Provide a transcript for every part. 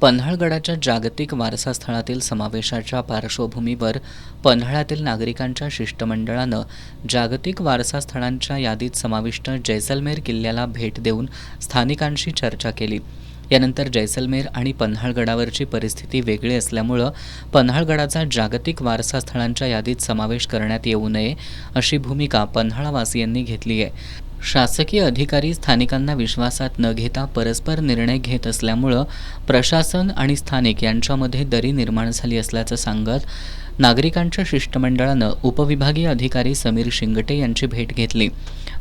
पन्हाळगडाच्या जागतिक वारसा स्थळातील समावेशाच्या पार्श्वभूमीवर पन्हाळ्यातील नागरिकांच्या शिष्टमंडळानं जागतिक वारसा स्थळांच्या यादीत समाविष्ट जैसलमेर किल्ल्याला भेट देऊन स्थानिकांशी चर्चा केली। यानंतर जैसलमेर आणि पन्हाळगडावरची परिस्थिती वेगळी असल्यामुळे पन्हाळगडाचा जागतिक वारसा स्थळांच्या यादीत समावेश करण्यात येऊ नये अशी भूमिका पन्हाळवासियांनी घेतली आहे। शासकीय अधिकारी स्थानिकांना विश्वासात न घेता परस्पर निर्णय घेत असल्यामुळे प्रशासन आणि स्थानिक यांच्यामध्ये दरी निर्माण झाली असल्याचं सांगत नागरिकांच्या शिष्टमंडळानं उपविभागीय अधिकारी समीर शिंगटे यांची भेट घेतली।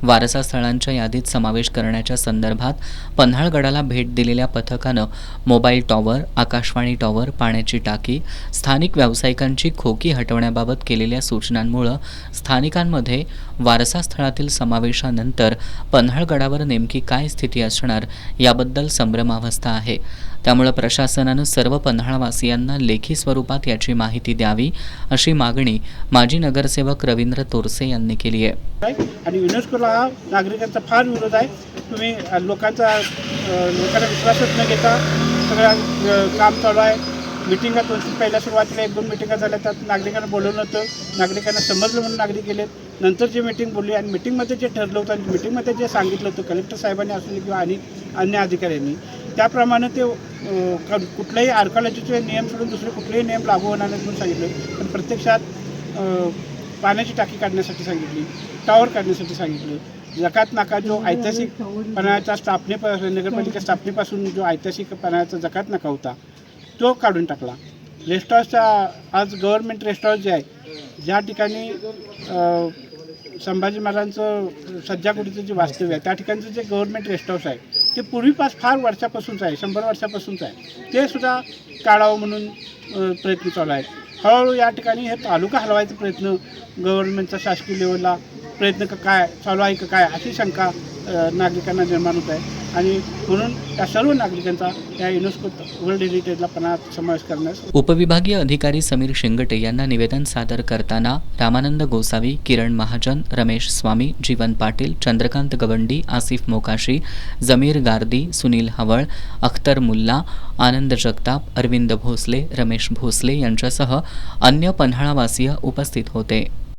वारसा स्थळांच्या यादीत समावेश करण्याच्या संदर्भात पन्हाळगडाला भेट दिलेल्या पथकानं मोबाईल टॉवर, आकाशवाणी टॉवर, पाण्याची टाकी, स्थानिक व्यावसायिकांची खोकी हटवण्याबाबत केलेल्या सूचनांमुळे स्थानिकांमध्ये वारसा स्थळातील समावेशानंतर पन्हाळगडावर नेमकी काय स्थिती असणार याबद्दल संभ्रमावस्था आहे। त्यामुळे प्रशासनानं सर्व पन्हाळवासियांना लेखी स्वरूपात याची माहिती द्यावी अशी मागणी माजी नगरसेवक रवींद्र तोरसे यांनी केली आहे। आणि युनेस्कोला हा नागरिकांचा फार विरोध आहे। तुम्ही लोकांना विश्वासात न घेता सगळं काम चालू आहे। मिटिंगा पहिल्या सुरुवातीला 1-2 मिटिंगा झाल्या, त्यात नागरिकांना बोलवलं होतं, नागरिकांना समजलं म्हणून नागरिक गेलेत। नंतर जे मिटिंग बोलली आणि मिटिंगमध्ये जे ठरलं होतं आणि मिटिंगमध्ये जे सांगितलं होतं कलेक्टर साहेबांनी असू दे किंवा आणि अन्य अधिकाऱ्यांनी, त्याप्रमाणे ते कुठल्याही आर्कॉलॉजीचे नियम सोडून दुसरे कुठलेही नियम लागू होणार नाहीत म्हणून सांगितलं। पण प्रत्यक्षात पाण्याची टाकी काढण्यासाठी सांगितली, टॉवर काढण्यासाठी सांगितलं। जकात नाका जो ऐतिहासिक पन्हाळ्याच्या नगरपालिका स्थापनेपासून जो ऐतिहासिक पन्हाळ्याचा जकात नाका होता तो काढून टाकला। रेस्ट हाऊसच्या आज गव्हर्नमेंट रेस्ट हाऊस जे आहे, ज्या ठिकाणी संभाजी महाराजांचं सध्याकुडीचं जे वास्तव्य आहे त्या ठिकाणचं जे गव्हर्नमेंट रेस्ट हाऊस आहे ते पूर्वीपास फार वर्षापासूनच आहे, 100 वर्षापासूनच आहे। ते सुद्धा काढावं म्हणून प्रयत्न चालू आहेत। हळूहळू या ठिकाणी हे तालुका हलवायचा प्रयत्न गव्हर्नमेंटचा शासकीय लेवलला प्रयत्न काय चालू आहे का काय अशी शंका नागरिकांना निर्माण होत आहे। आणि म्हणून या सर्व नागरिकांचा या युनेस्को वर्ल्ड हेरिटेजला पन्हाळ्यात समावेश करण्यास उपविभागीय अधिकारी समीर शिंगटे यांना निवेदन सादर करताना रामानंद गोसावी, किरण महाजन, रमेश स्वामी, जीवन पाटील, चंद्रकांत गवंडी, आसिफ मोकाशी, जमीर गार्दी, सुनील हवळ, अख्तर मुल्ला, आनंद जगताप, अरविंद भोसले, रमेश भोसले यांच्यासह अन्य पन्हाळावासीय उपस्थित होते।